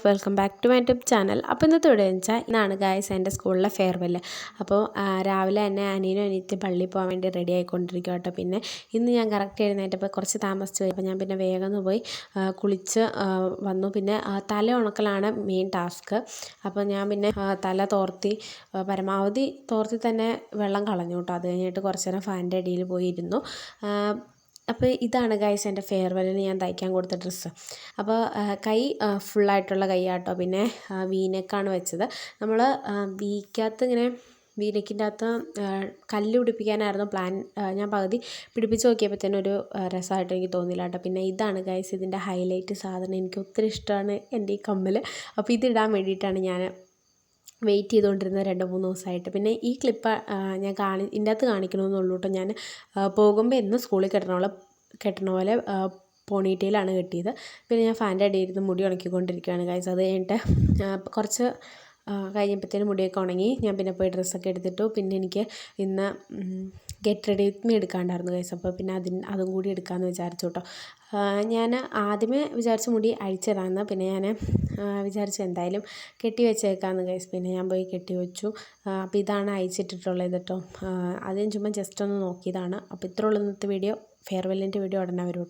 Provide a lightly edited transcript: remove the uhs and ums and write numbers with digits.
Welcome back to my YouTube channel. അപ്പോൾ ഇന്നത്തെ video എന്ന് വെച്ചാൽ ഇന്നാണ് ഗായ്സ് എൻ്റെ സ്കൂളിലെ ഫെയർവെൽ. അപ്പോൾ രാവിലെ തന്നെ അനിയനും അനിയത്തി പള്ളിയിൽ പോകാൻ വേണ്ടി റെഡി ആയിക്കൊണ്ടിരിക്കുക കേട്ടോ. പിന്നെ ഇന്ന് ഞാൻ കറക്റ്റ് എഴുന്നേറ്റപ്പോൾ കുറച്ച് താമസിച്ച് പോയി. അപ്പോൾ ഞാൻ പിന്നെ വേഗം ഒന്ന് പോയി കുളിച്ച് വന്നു. പിന്നെ തല ഉണക്കലാണ് മെയിൻ ടാസ്ക്. അപ്പോൾ ഞാൻ പിന്നെ തല തോർത്തി പരമാവധി തോർത്തി തന്നെ വെള്ളം കളഞ്ഞു കേട്ടോ. അത് കഴിഞ്ഞിട്ട് കുറച്ച് നേരം ഫാനിൻ്റെ അടിയിൽ പോയിരുന്നു. അപ്പോൾ ഇതാണ് ഗൈസ് എൻ്റെ ഫെയർവെല്ലിന് ഞാൻ തയ്ക്കാൻ കൊടുത്ത ഡ്രസ്സ്. അപ്പോൾ കൈ ഫുള്ളായിട്ടുള്ള കൈയാട്ടോ. പിന്നെ വീനെക്കാണ് വെച്ചത്. നമ്മൾ വീക്കകത്ത് ഇങ്ങനെ വീനെക്കിൻ്റെ അകത്ത് കല്ല് പിടിപ്പിക്കാനായിരുന്നു പ്ലാൻ. ഞാൻ പകുതി പിടിപ്പിച്ച് നോക്കിയപ്പോഴത്തേനും ഒരു രസമായിട്ട് എനിക്ക് തോന്നിയില്ല കേട്ടോ. പിന്നെ ഇതാണ് ഗൈസ് ഇതിൻ്റെ ഹൈലൈറ്റ് സാധനം. എനിക്ക് ഒത്തിരി ഇഷ്ടമാണ് എൻ്റെ ഈ കമ്മൽ. അപ്പോൾ ഇതിടാൻ വേണ്ടിയിട്ടാണ് ഞാൻ വെയിറ്റ് ചെയ്തുകൊണ്ടിരുന്നത് 2-3 ദിവസമായിട്ട്. പിന്നെ ഈ ക്ലിപ്പ് ഞാൻ ഇതിൻ്റെ അകത്ത് കാണിക്കണമെന്നുള്ളൂ കേട്ടോ. ഞാൻ പോകുമ്പോൾ എന്നും സ്കൂളിൽ കെട്ടണ പോലെ പോണിറ്റെയിലാണ് കെട്ടിയത്. പിന്നെ ഞാൻ ഫാൻ്റെ അടിയിൽ ഇരുന്ന് മുടി ഉണക്കിക്കൊണ്ടിരിക്കുകയാണ് ഗൈസ്. അത് കഴിഞ്ഞിട്ട് കുറച്ച് കഴിഞ്ഞപ്പോഴത്തേനും മുടിയൊക്കെ ഉണങ്ങി. ഞാൻ പിന്നെ പോയി ഡ്രസ്സൊക്കെ എടുത്തിട്ടു. പിന്നെ എനിക്ക് ഇന്ന് ഗെറ്റ് റെഡി വിത്ത് മീ എടുക്കാണ്ടായിരുന്നു ഗൈസ്. അപ്പോൾ പിന്നെ അതും കൂടി എടുക്കാമെന്ന് വിചാരിച്ചു കേട്ടോ. ഞാൻ ആദ്യമേ വിചാരിച്ച മുടി അഴിച്ചിടാമെന്ന്. പിന്നെ ഞാൻ വിചാരിച്ചു എന്തായാലും കെട്ടി വെച്ചേക്കാമെന്ന് ഗൈസ്. പിന്നെ ഞാൻ പോയി കെട്ടി വെച്ചു. അപ്പോൾ ഇതാണ് അയച്ചിട്ടിട്ടുള്ളത് കേട്ടോ. ആദ്യം ചുമ്മാ ജസ്റ്റ് ഒന്ന് നോക്കിയതാണ്. അപ്പോൾ ഇത്രയുള്ള ഇന്നത്തെ വീഡിയോ. ഫെയർവെല്ലിൻ്റെ വീഡിയോ ഉടനെ വരും.